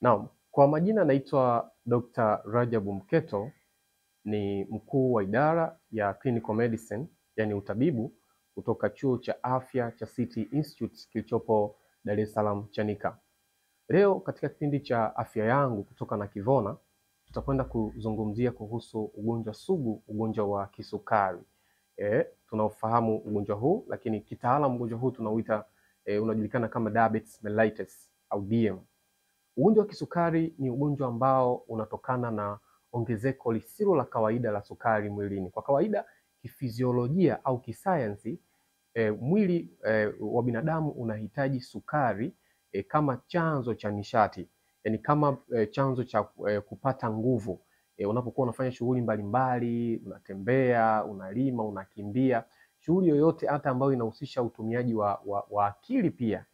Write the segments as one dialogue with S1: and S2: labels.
S1: Naam, kwa majina naitwa Dr. Rajabu Mketo, ni mkuu wa idara ya Clinical Medicine, yani utabibu, kutoka Chuo cha Afya cha City Institute kilichopo Dar es Salaam Chanika. Leo katika kipindi cha afya yangu kutoka Nakivona, tutakwenda kuzungumzia kuhusu ugonjwa sugu, ugonjwa wa kisukari. Tunaofahamu ugonjwa huu, lakini kitaalamu ugonjwa huu tunauita unajulikana kama diabetes mellitus au DM. Ugonjwa wa kisukari ni ugonjwa ambao unatokana na ongezeko lisilo la kawaida la sukari mwilini. Kwa kawaida kifiziolojia au kisayansi, mwili wa binadamu unahitaji sukari kama chanzo cha nishati, yani kama chanzo cha kupata nguvu. Unapokuwa unafanya shughuli mbalimbali, unatembea, unalima, unakimbia, shughuli yoyote hata ambayo inahusisha utumiaji wa akili pia,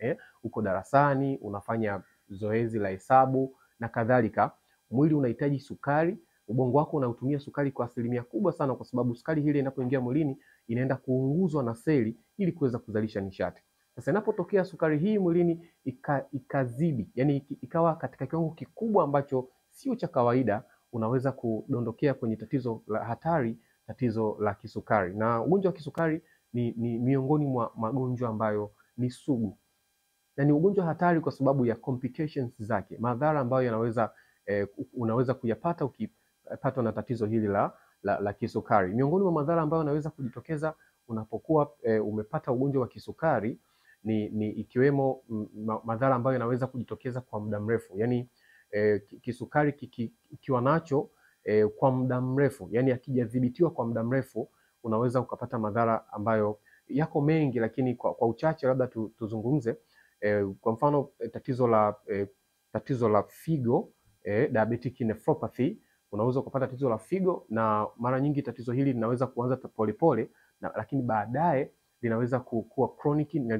S1: uko darasani, unafanya zoezi la hesabu na kadhalika, mwili unahitaji sukari. Ubongo wako unautumia sukari kwa asilimia kubwa sana, kwa sababu sukari hili inapoingia mwilini inaenda kuunguzwa na seli ili kuweza kuzalisha nishati. Sasa inapotokea sukari hii mwilini ikazidi, yani ikawa katika kiwango kikubwa ambacho sio cha kawaida, unaweza kudondokea kwenye tatizo la hatari, tatizo la kisukari. Na ugonjwa wa kisukari ni miongoni mwa magonjwa ambayo ni sugu, na ni ugonjwa hatari kwa sababu ya complications zake, madhara ambayo yanaweza unaweza kuyapata ukipatwa na tatizo hili la kisukari. Miongoni mwa madhara ambayo yanaweza kujitokeza unapokuwa umepata ugonjwa wa kisukari ni ikiwemo madhara ambayo yanaweza kujitokeza kwa muda mrefu. Yani kisukari ikiwa nacho kwa muda mrefu, yani akijadhibitiwa kwa muda mrefu, unaweza ukapata madhara ambayo yako mengi, lakini kwa uchache labda tuzungumze. Kwa mfano tatizo la figo, diabetic nephropathy, unaweza kupata tatizo la figo, na mara nyingi tatizo hili linaweza kuanza polepole, lakini baadaye linaweza kuwa chronic na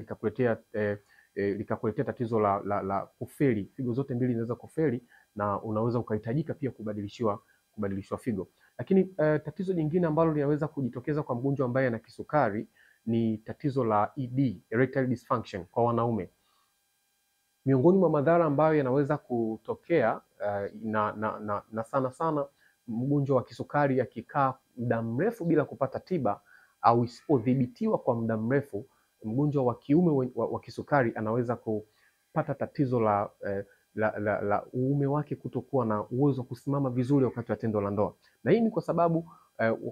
S1: likakuletea tatizo la kufeli. Figo zote mbili zinaweza kufeli na unaweza ukahitajika pia kubadilishwa figo. Lakini tatizo jingine ambalo linaweza kujitokeza kwa mgonjwa ambaye ana kisukari ni tatizo la ED, erectile dysfunction, kwa wanaume. Miongoni mwa madhara ambayo yanaweza kutokea na sana mgonjwa wa kisukari akikaa muda mrefu bila kupata tiba au isipodhibitiwa kwa muda mrefu, mgonjwa wa kiume wa kisukari anaweza kupata tatizo la uume wake kutokuwa na uwezo wa kusimama vizuri wakati wa tendo la ndoa. Na hii ni kwa sababu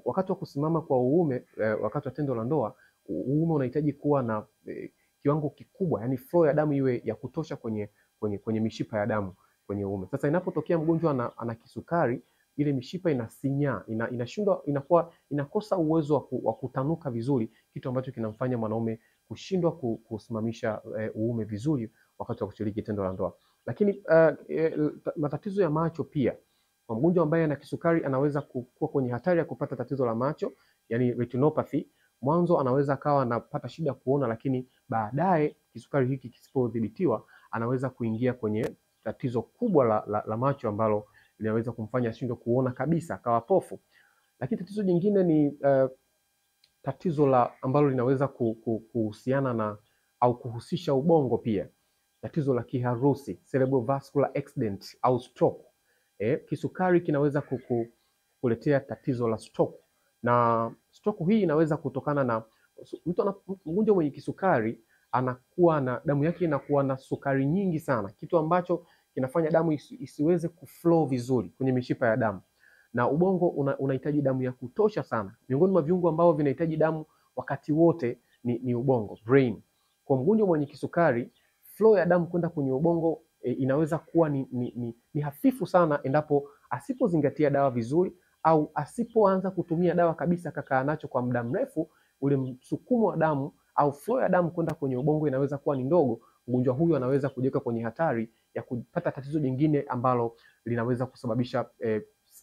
S1: wakati wa kusimama kwa uume wakati wa tendo la ndoa, uume unahitaji kuwa na kiwango kikubwa, yani flow ya damu iwe ya kutosha kwenye mishipa ya damu kwenye uume. Sasa inapotokea mgonjwa ana kisukari, ile mishipa inasinyaa, inashindwa, inakosa uwezo wa kutanuka vizuri, kitu ambacho kinamfanya mwanaume kushindwa kusimamisha uume vizuri wakati wa kushiriki tendo la ndoa. Lakini matatizo ya macho pia, kwa mgonjwa ambaye ana kisukari anaweza kuwa kwenye hatari ya kupata tatizo la macho, yani retinopathy. Mwanzo anaweza akawa anapata shida kuona, lakini baadaye kisukari hiki kisipodhibitiwa anaweza kuingia kwenye tatizo kubwa la macho ambalo linaweza kumfanya ashindwe kuona kabisa, akawa pofu. Lakini tatizo jingine ni tatizo ambalo linaweza kuhusiana na au kuhusisha ubongo pia, tatizo la kiharusi, cerebrovascular accident au stroke. Kisukari kinaweza kukuletea tatizo la stroke, na stroke hii inaweza kutokana na mgonjwa mwenye kisukari anakuwa na damu yake inakuwa na sukari nyingi sana, kitu ambacho kinafanya damu isiweze kuflow vizuri kwenye mishipa ya damu, na ubongo unahitaji damu ya kutosha sana. Miongoni mwa viungo ambao vinahitaji damu wakati wote ni ubongo, brain. Kwa mgonjwa mwenye kisukari, flow ya damu kwenda kwenye ubongo inaweza kuwa ni hafifu sana endapo asipozingatia dawa vizuri, au asipoanza kutumia dawa kabisa, kakaa nacho kwa muda mrefu, ule msukumo wa damu au flow ya damu kwenda kwenye ubongo inaweza kuwa ni ndogo. Mgonjwa huyu anaweza kujiweka kwenye hatari ya kupata tatizo jingine ambalo linaweza kusababisha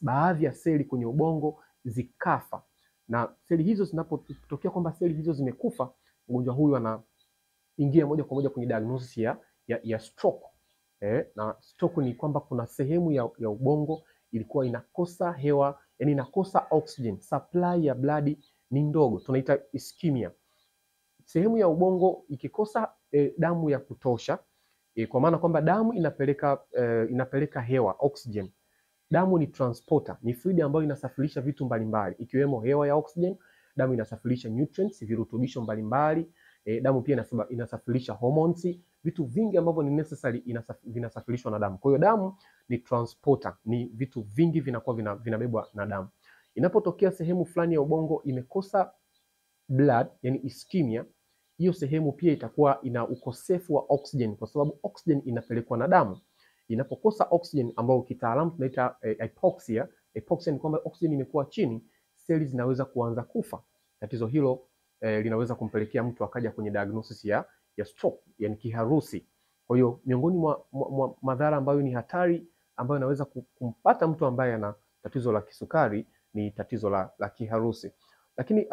S1: baadhi ya seli kwenye ubongo zikafa, na seli hizo zinapotokea kwamba seli hizo zimekufa, mgonjwa huyu anaingia moja kwa moja kwenye diagnosis ya stroke. Na stroke ni kwamba kuna sehemu ya ubongo ilikuwa inakosa hewa, yani inakosa oxygen, supply ya blood ni ndogo, tunaita ischemia. Sehemu ya ubongo ikikosa damu ya kutosha, Kwa maana kwamba damu inapeleka hewa, oxygen. Damu ni transporter, ni fluid ambayo inasafirisha vitu mbalimbali ikiwemo hewa ya oxygen. Damu inasafirisha nutrients, virutubisho mbalimbali. Damu pia inasafirisha hormones, vitu vingi ambavyo ni necessary vinasafirishwa na damu. Kwa hiyo damu ni transporter, ni vitu vingi vinakuwa vinabebwa na damu. Inapotokea sehemu fulani ya ubongo imekosa blood, yani ischemia, hiyo sehemu pia itakuwa ina ukosefu wa oxygen, kwa sababu oxygen inapelekwa na damu. Inapokosa oxygen, ambayo kitaalamu tunaita hypoxia. Hypoxia ni kwamba oxygen imekuwa chini, seli zinaweza kuanza kufa. Tatizo hilo linaweza kumpelekea mtu akaja kwenye diagnosis ya stroke, yani kiharusi. Kwa hiyo miongoni mwa madhara ambayo ni hatari ambayo inaweza kumpata mtu ambaye ana tatizo la kisukari ni tatizo la kiharusi. Lakini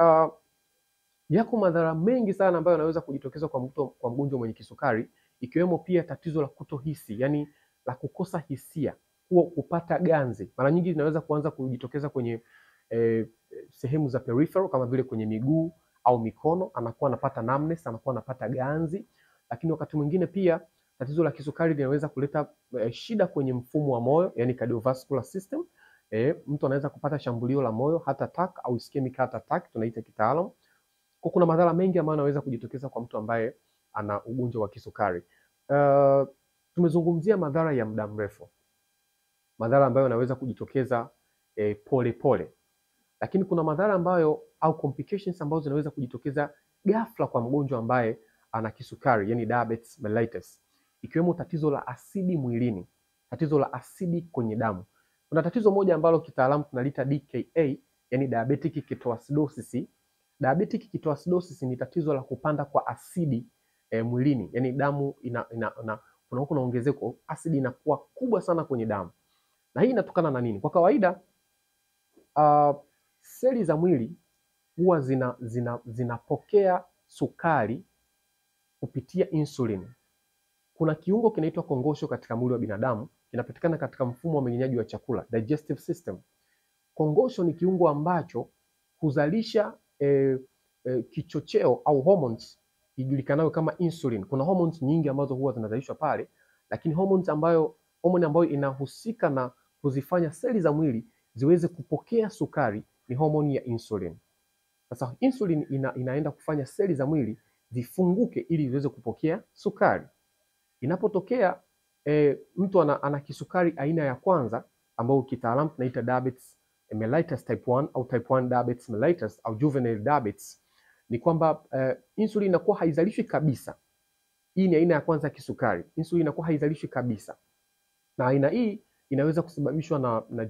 S1: yako madhara mengi sana ambayo yanaweza kujitokeza kwa mgonjwa mwenye kisukari, ikiwemo pia tatizo la kutohisi, yani la kukosa hisia, kupata ganzi. Mara nyingi inaweza kuanza kujitokeza kwenye sehemu za peripheral kama vile kwenye miguu au mikono, anakuwa anapata numbness, anakuwa anapata ganzi. Lakini wakati mwingine pia tatizo la kisukari linaweza kuleta shida kwenye mfumo wa moyo, yani cardiovascular system. Mtu anaweza kupata shambulio la moyo, heart attack au ischemic heart attack tunaita kitaalamu. Kwa kuna madhara mengi ambayo yanaweza kujitokeza kwa mtu ambaye ana ugonjwa wa kisukari. Tumezungumzia madhara ya muda mrefu, madhara ambayo yanaweza kujitokeza pole pole. Lakini kuna madhara ambayo au complications ambazo zinaweza kujitokeza ghafla kwa mgonjwa ambaye ana kisukari, yani diabetes mellitus, ikiwemo tatizo la asidi mwilini, tatizo la asidi kwenye damu. Kuna tatizo moja ambalo kitaalamu tunalita DKA, yani diabetic ketoacidosis. Diabetic ketoacidosis ni tatizo la kupanda kwa asidi mwilini, yani damu kuna ongezeko, asidi inakuwa kubwa sana kwenye damu. Na hii inatokana na nini? Kwa kawaida seli za mwili huwa zinapokea sukari kupitia insulin. Kuna kiungo kinaitwa kongosho katika mwili wa binadamu, kinapatikana katika mfumo wa mmeng'enyaji wa chakula, digestive system. Kongosho ni kiungo ambacho huzalisha kichocheo au hormones ijulikanayo kama insulin. Kuna hormones nyingi ambazo huwa zinazalishwa pale, lakini hormone ambayo inahusika na kuzifanya seli za mwili ziweze kupokea sukari ni hormone ya insulin. Sasa insulin inaenda kufanya seli za mwili zifunguke ili ziweze kupokea sukari. Inapotokea mtu ana kisukari aina ya kwanza, ambao kitaalamu tunaita diabetes mellitus type 1 au type 1 diabetes mellitus au juvenile diabetes, ni kwamba insulin inakuwa haizalishwi kabisa. Hii ni aina ya kwanza ya kisukari. Insulin inakuwa haizalishwi kabisa. Na aina hii inaweza kusababishwa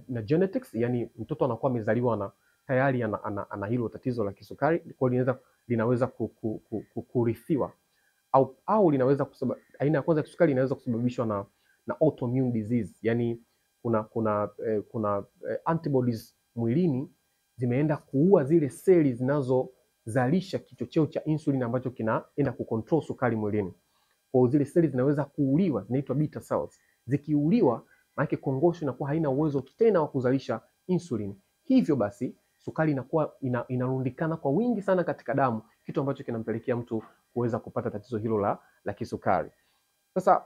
S1: na genetics, yani mtoto anakuwa amezaliwa na tayari ana hilo tatizo la kisukari, kwa hiyo linaweza kurithiwa au linaweza aina ya kwanza ya kisukari inaweza kusababishwa na autoimmune disease, yani kuna antibodies mwilini zimeenda kuua zile seli zinazozalisha kichocheo cha insulin ambacho kinaenda kucontrol sukari mwilini. Kwa zile seli zinaweza kuuliwa, zinaitwa beta cells. Zikiuliwa, maana kongosho inakuwa haina uwezo tena wa kuzalisha insulin. Hivyo basi sukari inakuwa inarundikana kwa wingi sana katika damu, kitu ambacho kinampelekea mtu kuweza kupata tatizo hilo la kisukari. Sasa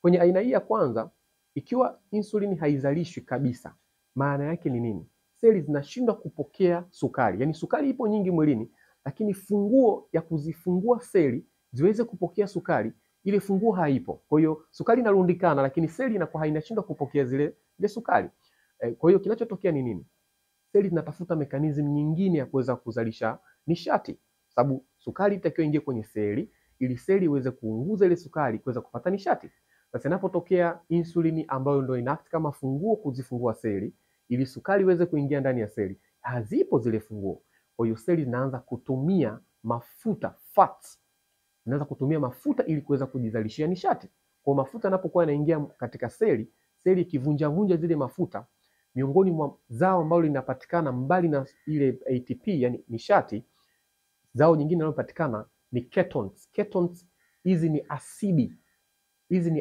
S1: kwenye aina hii ya kwanza, ikiwa insulin haizalishwi kabisa, maana yake ni nini? Seli zinashindwa kupokea sukari. Yaani sukari ipo nyingi mwilini, lakini funguo ya kuzifungua seli ziweze kupokea sukari, ile funguo haipo. Kwa hiyo sukari inarundikana, lakini seli inakuwa hainashindwa kupokea zile sukari. Kwa hiyo kinachotokea ni nini? Seli zinatafuta mekanizmu nyingine ya kuweza kuzalisha nishati, sababu sukari itakiwa ingie kwenye seli ili seli iweze kuunguza ile sukari kuweza kupata nishati. Sasa inapotokea insulini ambayo ndio inact kama funguo kuzifungua seli ili sukari iweze kuingia ndani ya seli, hazipo zile funguo. Kwa hiyo seli zinaanza kutumia mafuta, fats. Zinaanza kutumia mafuta ili kuweza kujizalishia nishati. Kwa mafuta yanapokuwa yanaingia katika seli ikivunja zile mafuta, miongoni mwa zao ambalo linapatikana mbali na ile ATP, yani nishati, zao nyingine linalopatikana ni ketones. Ketones hizi ni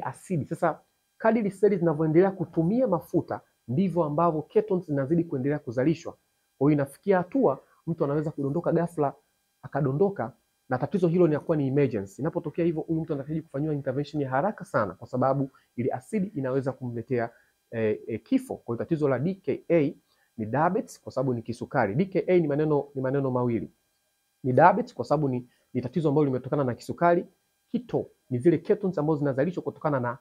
S1: asidi. Sasa kadiri seli zinavyoendelea kutumia mafuta ndivyo ambavyo ketones zinazidi kuendelea kuzalishwa. Kwa hiyo inafikia hatua mtu anaweza kudondoka ghafla, akadondoka na tatizo hilo linakuwa ni emergency. Inapotokea hivyo, huyu mtu anahitaji kufanywa intervention ya haraka sana, kwa sababu ile asidi inaweza kumletea kifo. Kwa hiyo tatizo la DKA ni diabetes kwa sababu ni kisukari. DKA ni maneno mawili. Ni diabetes kwa sababu ni tatizo ambalo limetokana na kisukari. Keto ni zile ketones ambazo zinazalishwa kutokana na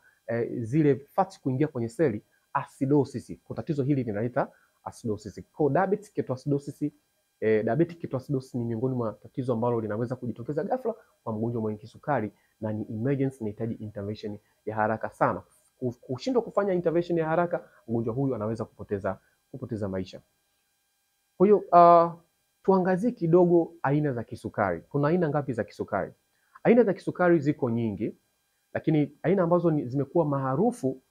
S1: zile fats kuingia kwenye seli. Acidosis, kwa tatizo hili linaleta acidosis. Kwa diabetes ketoacidosis, diabetic ketoacidosis ni miongoni mwa tatizo ambalo linaweza kujitokeza ghafla kwa mgonjwa mwenye kisukari na ni emergency, inahitaji intervention ya haraka sana. Kushindwa kufanya intervention ya haraka, mgonjwa huyu anaweza kupoteza maisha. Kwa hiyo tuangazie kidogo aina za kisukari. Kuna aina ngapi za kisukari? Aina za kisukari ziko nyingi, lakini aina ambazo zimekuwa maarufu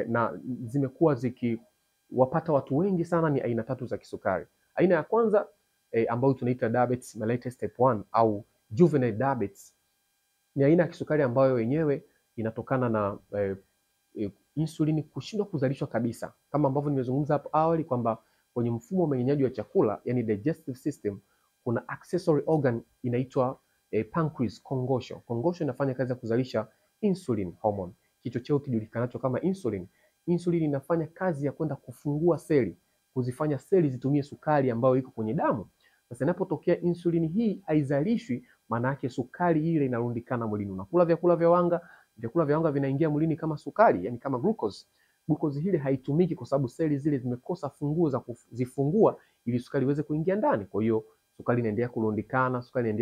S1: na zimekuwa zikiwapata watu wengi sana ni aina 3 za kisukari. Aina ya kwanza ambayo tunaita diabetes mellitus type 1 au juvenile diabetes ni aina ya kisukari ambayo yenyewe inatokana na insulini kushindwa kuzalishwa kabisa, kama ambavyo nimezungumza hapo awali kwamba kwenye mfumo wa mmeng'enyaji wa chakula, yani digestive system, kuna accessory organ inaitwa pancreas, kongosho. Kongosho inafanya kazi ya kuzalisha insulin hormone, kichocheo kijulikanacho kama insulin. Insulin inafanya kazi ya kwenda kufungua seli, kuzifanya seli zitumie sukari ambayo iko kwenye damu. Sasa inapotokea insulin hii haizalishwi, maana yake sukari ile inarundikana mwilini. Unakula vyakula vya wanga vinaingia mwilini kama sukari, yani kama glucose. Glucose hile haitumiki kwa sababu seli zile zimekosa funguo za kuzifungua ili sukari iweze kuingia ndani. Kwa hiyo sukari inaendelea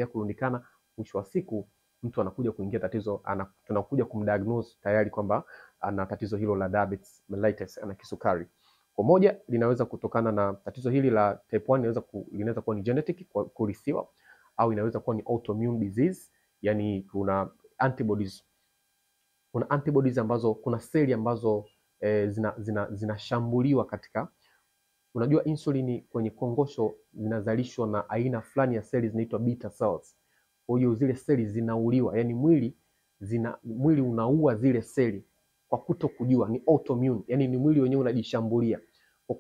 S1: kurundikana, mwisho wa siku mtu anakuja kuingia tatizo, tunakuja kumdiagnose tayari kwamba ana tatizo hilo la diabetes mellitus, ana kisukari. Kwa moja linaweza kutokana na tatizo hili la type 1, linaweza kuwa ni genetic, kurithiwa, au inaweza kuwa ni autoimmune disease, yani kuna antibodies ambazo, kuna seli ambazo zinashambuliwa katika, unajua insulini kwenye kongosho zinazalishwa na aina fulani ya seli zinaitwa beta cells. Kwa hiyo zile seli zinauliwa, yani mwili unaua zile seli kwa kutokujua, ni autoimmune, yani ni mwili wenyewe unajishambulia. Kwa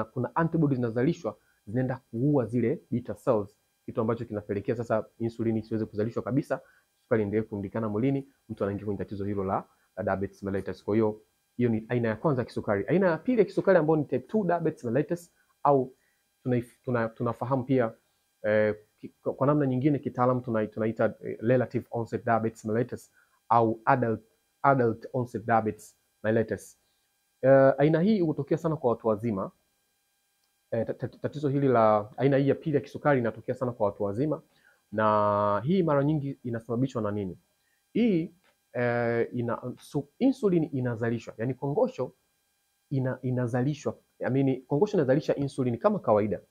S1: kuna antibodies zinazalishwa zinaenda kuua zile beta cells, kitu ambacho kinapelekea sasa insulini isiweze kuzalishwa kabisa, sukari endelee kurundikana mwilini, mtu anaingia kwenye tatizo hilo la diabetes mellitus. Kwa hiyo ni aina ya kwanza ya kisukari. Aina ya pili ya kisukari ambayo ni type 2 diabetes mellitus, au tunafahamu pia kwa namna nyingine kitaalamu tunaita relative onset diabetes mellitus au adult onset diabetes mellitus. Aina hii hutokea sana kwa watu wazima. Tatizo hili la aina hii ya pili ya kisukari inatokea sana kwa watu wazima, na hii mara nyingi inasababishwa na nini? Hii insulin inazalishwa, yani kongosho inazalishwa, kongosho inazalisha insulin kama kawaida.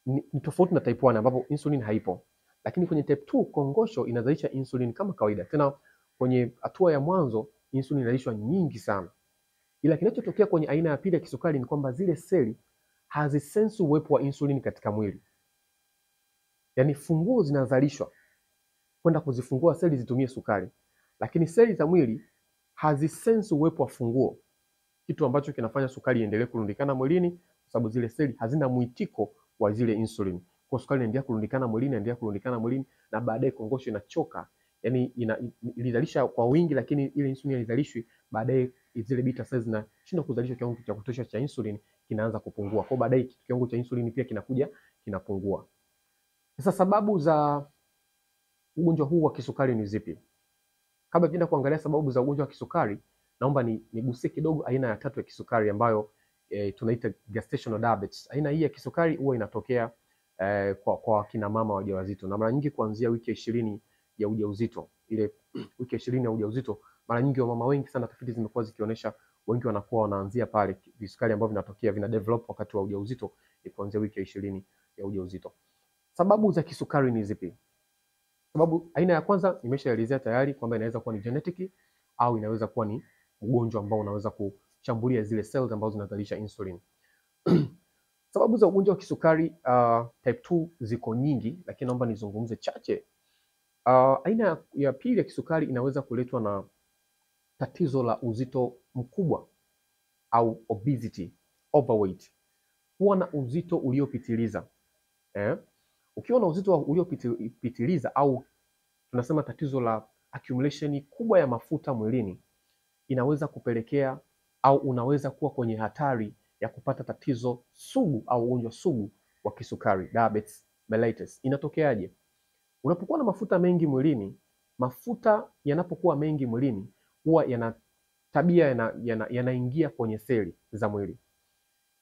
S1: Ni tofauti na type 1 ambapo insulin haipo, lakini kwenye type 2 kongosho inazalisha insulin kama kawaida. Tena kwenye hatua ya mwanzo insulin inazalishwa nyingi sana, ila kinachotokea kwenye aina ya pili ya kisukari ni kwamba zile seli hazisensi uwepo wa insulin katika mwili, yani funguo zinazalishwa kwenda kuzifungua seli zitumie sukari, lakini seli za mwili hazisensi uwepo wa funguo, kitu ambacho kinafanya sukari iendelee kurundikana mwilini kwa sababu zile seli hazina mwitiko wa zile insulin. Kwa sukari inaendelea kurundikana mwilini, na baadaye kongosho inachoka, yani ilizalisha kwa wingi lakini ile insulin haizalishwi, baadaye zile beta cells zinashindwa kuzalisha kiwango cha kutosha cha insulin, kinaanza kupungua. Kwa baadaye kiwango cha insulin pia kinapungua. Sasa sababu za ugonjwa huu wa kisukari ni zipi? Kabla tuenda kuangalia sababu za ugonjwa wa kisukari, naomba nigusie kidogo aina ya 3 ya kisukari ambayo tunaita gestational diabetes. Aina hii ya kisukari huwa inatokea kwa kina mama wajawazito, na mara nyingi kuanzia wiki 20 ya ujauzito. Ile wiki 20 ya ujauzito, mara nyingi wamama wengi sana, tafiti zimekuwa zikionyesha wengi wanakuwa wanaanzia pale. Visukari ambavyo vinatokea vina develop wakati wa ujauzito kuanzia wiki 20 ya ujauzito. Sababu za kisukari ni zipi? Sababu aina ya kwanza nimeshaelezea tayari kwamba inaweza kuwa ni genetic au inaweza kuwa ni ugonjwa ambao unaweza kushambulia zile cells ambazo zinazalisha insulin. Sababu za ugonjwa wa kisukari type 2 ziko nyingi, lakini naomba nizungumze chache. Aina ya pili ya kisukari inaweza kuletwa na tatizo la uzito mkubwa au obesity, overweight. Kuwa na uzito uliopitiliza. Ukiwa na uzito uliopitiliza au tunasema tatizo la accumulation kubwa ya mafuta mwilini, inaweza kupelekea au unaweza kuwa kwenye hatari ya kupata tatizo sugu au ugonjwa sugu wa kisukari, diabetes mellitus. Inatokeaje? Unapokuwa na mafuta mengi mwilini, mafuta yanapokuwa mengi mwilini huwa yana tabia yanaingia kwenye seli za mwili.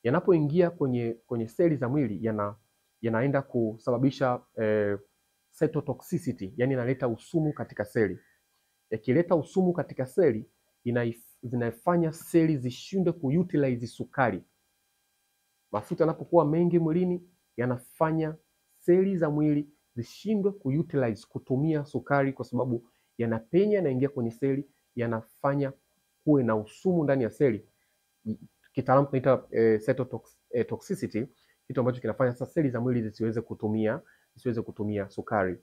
S1: Yanapoingia kwenye seli za mwili yanaenda kusababisha cytotoxicity, yani inaleta usumu katika seli. Yakileta usumu katika seli zinafanya seli zishindwe kuutilize sukari. Mafuta yanapokuwa mengi mwilini yanafanya seli za mwili zishindwe kuutilize, kutumia sukari, kwa sababu yanapenya, yanaingia kwenye seli, yanafanya kuwe na usumu ndani ya seli. Kitaalamu tunaita cytotoxicity, kitu ambacho kinafanya sasa seli za mwili zisiweze kutumia sukari.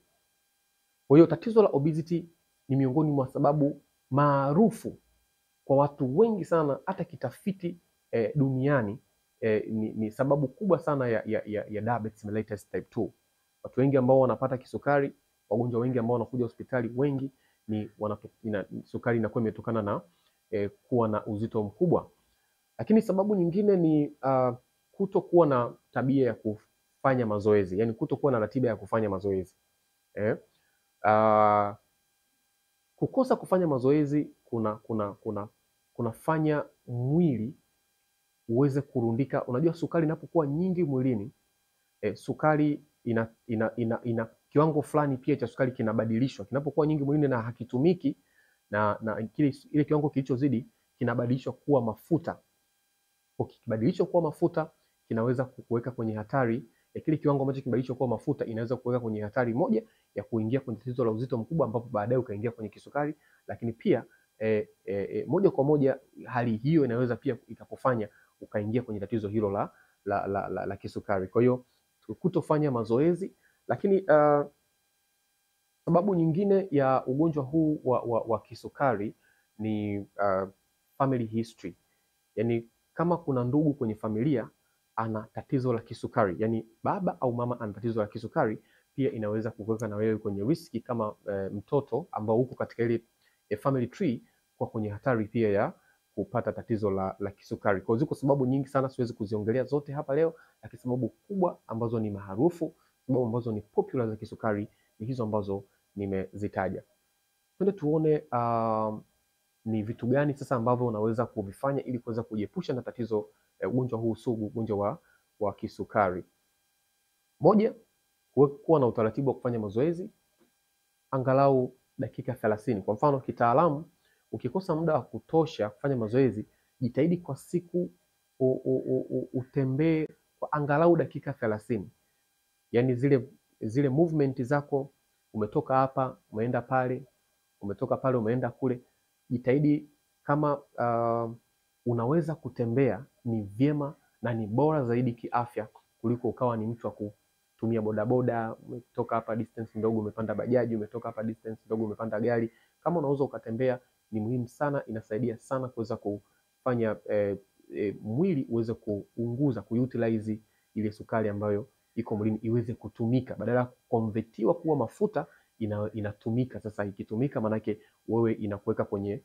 S1: Kwa hiyo tatizo la obesity ni miongoni mwa sababu maarufu kwa watu wengi sana, hata kitafiti duniani ni sababu kubwa sana ya diabetes mellitus type 2. Watu wengi ambao wanapata kisukari, wagonjwa wengi ambao wanakuja hospitali, wengi ni sukari inakuwa imetokana na kuwa na uzito mkubwa. Lakini sababu nyingine ni kutokuwa na tabia ya kufanya mazoezi, yani kutokuwa na ratiba ya kufanya mazoezi. Kukosa kufanya mazoezi kunafanya mwili uweze kurundika. Unajua sukari inapokuwa nyingi mwilini, sukari ina kiwango fulani pia cha sukari kinabadilishwa. Kinapokuwa nyingi mwilini na hakitumiki, na ile kiwango kilichozidi kinabadilishwa kuwa mafuta. Ukibadilishwa kuwa mafuta kinaweza kukuweka kwenye hatari ya kile kiwango ambacho kibadilishwa kuwa mafuta, inaweza kuweka kwenye hatari moja ya kuingia kwenye tatizo la uzito mkubwa, ambapo baadaye ukaingia kwenye kisukari. Lakini pia moja kwa moja hali hiyo inaweza pia ikakufanya ukaingia kwenye tatizo hilo la kisukari. Kwa hiyo kutofanya mazoezi. Lakini sababu nyingine ya ugonjwa huu wa kisukari ni family history. Yani kama kuna ndugu kwenye familia ana tatizo la kisukari, yani baba au mama ana tatizo la kisukari, pia inaweza kukuweka na wewe kwenye riski kama mtoto ambao uko katika ile family tree, kwa kwenye hatari pia ya kupata tatizo la kisukari. Kwa ziko sababu nyingi sana, siwezi kuziongelea zote hapa leo, lakini sababu kubwa ambazo ni maarufu, sababu ambazo ni popular za kisukari ni hizo ambazo nimezitaja. Twende tuone ni vitu gani sasa ambavyo unaweza kuvifanya ili kuweza kujiepusha na tatizo ugonjwa huu sugu, ugonjwa wa kisukari. Moja, kuwa na utaratibu wa kufanya mazoezi angalau dakika 30. Kwa mfano kitaalamu, ukikosa muda wa kutosha kufanya mazoezi, jitahidi kwa siku utembee kwa angalau dakika 30. Yani zile movement zako, umetoka hapa umeenda pale, umetoka pale umeenda kule, jitahidi kama unaweza kutembea, ni vyema na ni bora zaidi kiafya kuliko ukawa ni mtu wa kutumia bodaboda. Umetoka hapa distance ndogo umepanda bajaji, umetoka hapa distance ndogo umepanda gari. Kama unaweza ukatembea ni muhimu sana, inasaidia sana kuweza kufanya mwili uweze kuunguza, kuutilize ile sukari ambayo iko mwilini iweze kutumika, badala ya kukonvertiwa kuwa mafuta inatumika. Sasa ikitumika manake wewe inakuweka kwenye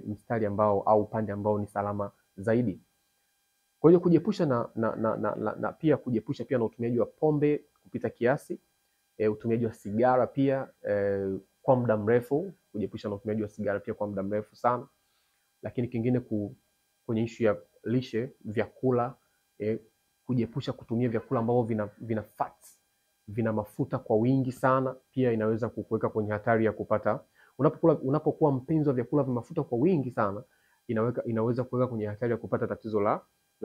S1: mstari ambao au upande ambao ni salama zaidi. Kwa hiyo kujiepusha na pia kujiepusha pia na utumiaji wa pombe kupita kiasi, utumiaji wa sigara pia kwa muda mrefu, kujiepusha na utumiaji wa sigara pia kwa muda mrefu sana. Lakini kingine kwenye issue ya lishe, vyakula, kujiepusha kutumia vyakula ambavyo vina fats, vina mafuta kwa wingi sana, pia inaweza kukuweka kwenye hatari ya kupata. Unapokuwa mpenzi wa vyakula vya mafuta kwa wingi sana, inaweza kuweka kwenye hatari ya kupata tatizo la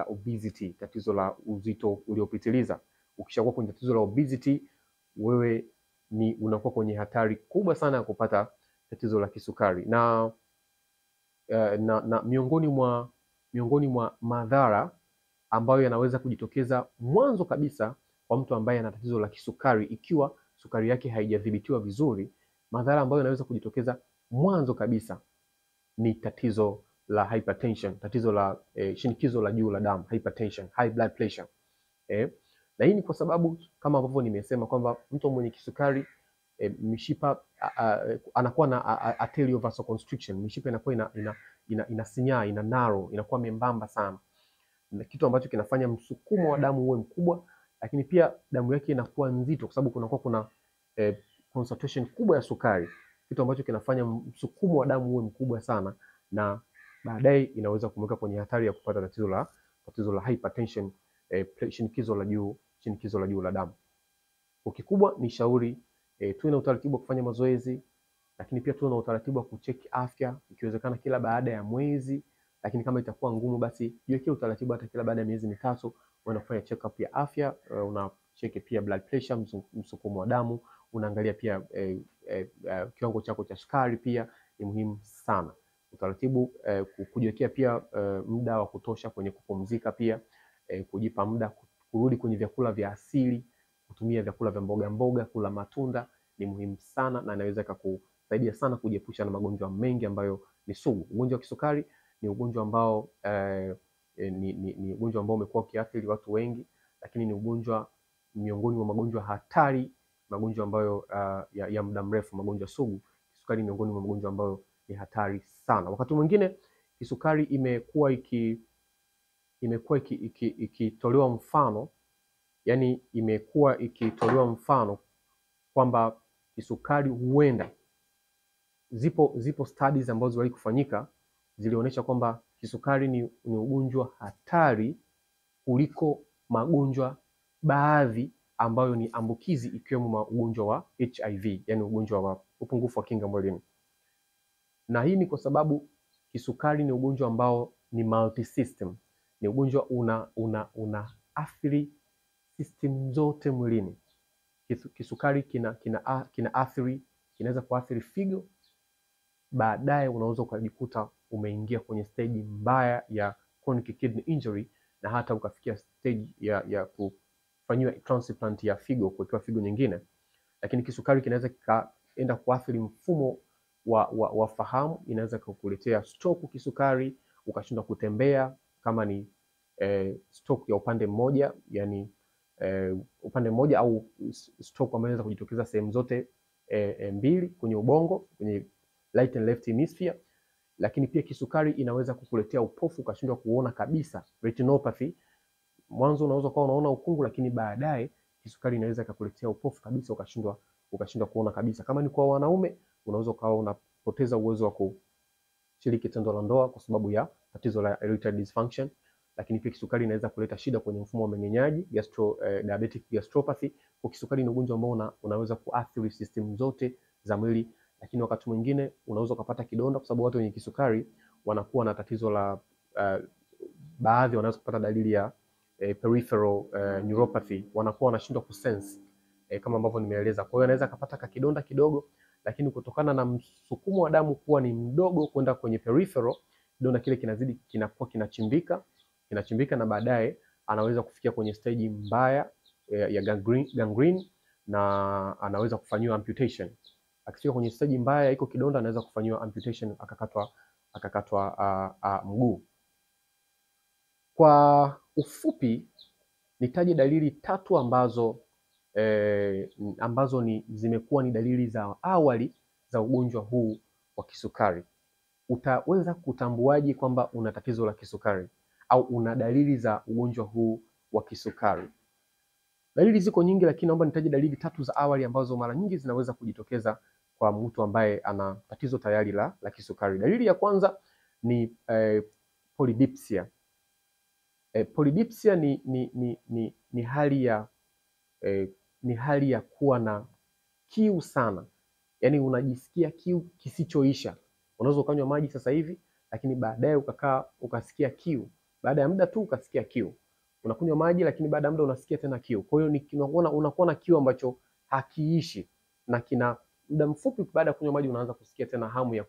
S1: obesity, tatizo la uzito uliopitiliza. Ukishakuwa kwenye tatizo la obesity, wewe unakuwa kwenye hatari kubwa sana ya kupata tatizo la kisukari. Na miongoni mwa madhara ambayo yanaweza kujitokeza mwanzo kabisa kwa mtu ambaye ana tatizo la kisukari, ikiwa sukari yake haijadhibitiwa vizuri, madhara ambayo yanaweza kujitokeza mwanzo kabisa ni tatizo la hypertension, tatizo la shinikizo la juu la damu, hypertension, high blood pressure. Na hii ni kwa sababu kama ambavyo nimesema kwamba mtu mwenye kisukari mishipa anakuwa na arterial vasoconstriction, mishipa inakuwa inasinyaa, ina narrow, inakuwa membamba sana, na kitu ambacho kinafanya msukumo wa damu uwe mkubwa, lakini pia damu yake inakuwa nzito kwa sababu kuna concentration kubwa ya sukari, kitu ambacho kinafanya msukumo wa damu uwe mkubwa sana, na baadaye inaweza kumweka kwenye hatari ya kupata tatizo la hypertension, shinikizo la juu la damu. Kwa kikubwa ni shauri tuwe na utaratibu wa kufanya mazoezi, lakini pia tuwe na utaratibu wa kucheki afya, ikiwezekana kila baada ya mwezi, lakini kama itakuwa ngumu basi jiwekee utaratibu hata kila baada ya miezi mitatu unaenda kufanya check up ya afya, unacheki pia blood pressure, msukumo wa damu, unaangalia pia kiwango chako cha sukari, pia ni muhimu sana. Utaratibu kujiwekea pia muda wa kutosha kwenye kupumzika, pia kujipa muda kurudi kwenye vyakula vya asili, kutumia vyakula vya mboga mboga, kula matunda ni muhimu sana, na inaweza kukusaidia sana kujiepusha na magonjwa mengi ambayo ni sugu. Ugonjwa wa kisukari ni ugonjwa ambao ni ugonjwa ambao umekuwa ukiathiri watu wengi, lakini ni ugonjwa miongoni mwa magonjwa hatari, magonjwa ambayo ya muda mrefu, magonjwa sugu. Kisukari ni miongoni mwa magonjwa ambayo ni hatari sana. Wakati mwingine kisukari imekuwa ikitolewa mfano, yani imekuwa ikitolewa mfano kwamba kisukari huenda, zipo studies ambazo ziliwahi kufanyika zilionyesha kwamba kisukari ni ugonjwa hatari kuliko magonjwa baadhi ambayo ni ambukizi, ikiwemo ugonjwa wa HIV, yani ugonjwa wa upungufu wa kinga mwilini. Na hii ni kwa sababu kisukari ni ugonjwa ambao ni multi-system, ni ugonjwa una athiri system zote mwilini. Kisukari kinaweza kuathiri figo, baadaye unaweza ukajikuta umeingia kwenye stage mbaya ya chronic kidney injury, na hata ukafikia stage ya kufanyiwa transplant ya figo, kuwekewa figo nyingine. Lakini kisukari kinaweza kaenda kuathiri mfumo wa fahamu, inaweza kukuletea stroke kisukari, ukashindwa kutembea kama ni stroke ya upande mmoja, yani upande mmoja, au stroke ambayo inaweza kujitokeza sehemu zote mbili kwenye ubongo, kwenye right and left hemisphere. Lakini pia kisukari inaweza kukuletea upofu, ukashindwa kuona kabisa, retinopathy. Mwanzo unaweza kuwa unaona ukungu, lakini baadaye kisukari inaweza kukuletea upofu kabisa, ukashindwa kuona kabisa. Kama ni kwa wanaume, unaweza kuwa unapoteza uwezo wa kushiriki tendo la ndoa kwa sababu ya tatizo la erectile dysfunction. Lakini pia kisukari inaweza kuleta shida kwenye mfumo wa mmeng'enyaji, diabetic gastropathy. Kwa kisukari ni ugonjwa ambao unaweza kuathiri system zote za mwili, lakini wakati mwingine unaweza kupata kidonda, kwa sababu watu wenye kisukari wanakuwa na tatizo la baadhi wanaweza kupata dalili ya peripheral neuropathy, wanakuwa wanashindwa kusense kama ambavyo nimeeleza. Kwa hiyo anaweza kupata kidonda kidogo, lakini kutokana na msukumo wa damu kuwa ni mdogo kwenda kwenye peripheral, kidonda kile kinakuwa kinachimbika, na baadaye anaweza kufikia kwenye stage mbaya ya gangrene, na anaweza kufanyiwa amputation. Akifika kwenye stage mbaya iko kidonda, anaweza kufanyiwa amputation, akakatwa mguu. Kwa ufupi nitaje dalili tatu ambazo zimekuwa ni dalili za awali za ugonjwa huu wa kisukari. Utaweza kutambuaje kwamba una tatizo la kisukari au una dalili za ugonjwa huu wa kisukari? Dalili ziko nyingi, lakini naomba nitaje dalili tatu za awali ambazo mara nyingi zinaweza kujitokeza kwa mtu ambaye ana tatizo tayari la kisukari. Dalili ya kwanza ni polydipsia. Polydipsia ni hali ya kuwa na kiu sana, yani unajisikia kiu kisichoisha. Unaweza ukanywa maji sasa hivi, lakini baadaye ukasikia kiu, baada ya muda tu ukasikia kiu. Unakunywa maji, lakini baada ya muda unasikia tena kiu. Kwa hiyo unakuwa na kiu ambacho hakiishi, na kina muda mfupi baada ya kunywa maji unaanza kusikia tena hamu ya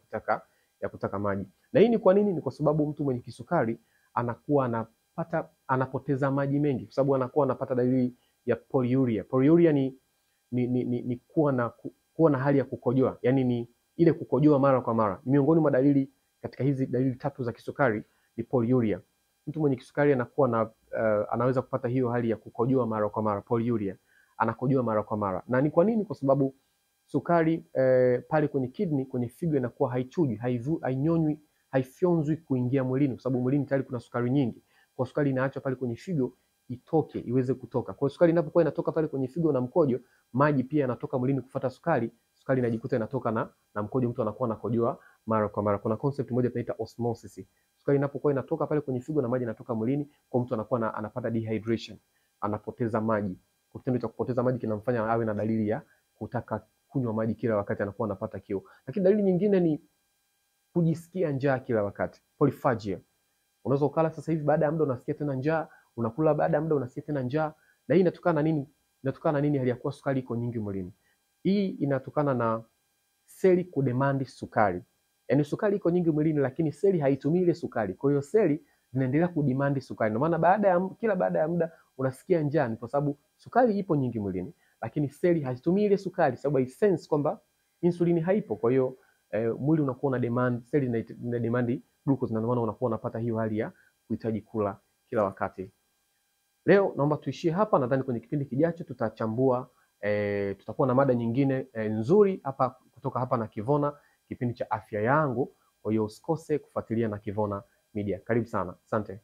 S1: kutaka maji. Na hii ni kwa nini? Ni kwa sababu mtu mwenye kisukari anakuwa anapoteza maji mengi, kwa sababu anakuwa anapata dalili ya polyuria. Polyuria ni kuwa na hali ya kukojoa, yani ni ile kukojoa mara kwa mara. Miongoni mwa dalili katika hizi dalili tatu za kisukari ni polyuria. Mtu mwenye kisukari anakuwa na anaweza kupata hiyo hali ya kukojoa mara kwa mara, polyuria, anakojoa mara kwa mara. Na ni kwa nini? Kwa sababu sukari pale kwenye kidney, kwenye figo inakuwa haichujwi, hainyonywi, haifyonzwi kuingia mwilini, kwa sababu mwilini tayari kuna sukari nyingi. Kwa sukari inaachwa pale kwenye figo itoke, iweze kutoka. Kwa sukari inapokuwa inatoka pale kwenye figo na mkojo, maji pia yanatoka mwilini kufuata sukari, sukari inajikuta inatoka na mkojo, mtu anakuwa anakojoa mara kwa mara. Kuna concept moja tunaita osmosis. Sukari inapokuwa inatoka pale kwenye figo na maji yanatoka mwilini, kwa mtu anakuwa anapata dehydration, anapoteza maji. Kwa kitendo cha kupoteza maji kinamfanya awe na dalili ya kutaka kunywa maji kila wakati anakuwa anapata kiu. Lakini dalili nyingine ni kujisikia njaa kila wakati, polyphagia. Unaweza ukala sasa hivi, baada ya muda unasikia tena njaa, unakula baada ya muda unasikia tena njaa. Na hii inatokana na nini? Inatokana na nini? Hali ya kuwa sukari iko nyingi mwilini. Hii inatokana na seli kudemand sukari. Yaani sukari iko nyingi mwilini lakini seli haitumii ile sukari. Kwa hiyo seli zinaendelea kudemand sukari. Ndio maana kila baada ya muda unasikia njaa, ni kwa sababu sukari ipo nyingi mwilini lakini seli haitumii ile sukari, sababu i sense kwamba insulini haipo. Kwa hiyo mwili unakuwa na demand, seli zina demand glucose, na ndio maana unakuwa unapata hiyo hali ya kuhitaji kula kila wakati. Leo naomba tuishie hapa, nadhani kwenye kipindi kijacho tutachambua tutakuwa na mada nyingine nzuri hapa kutoka hapa na Kivona, kipindi cha afya yangu. Kwa hiyo usikose kufuatilia na Kivona Media. Karibu sana. Asante.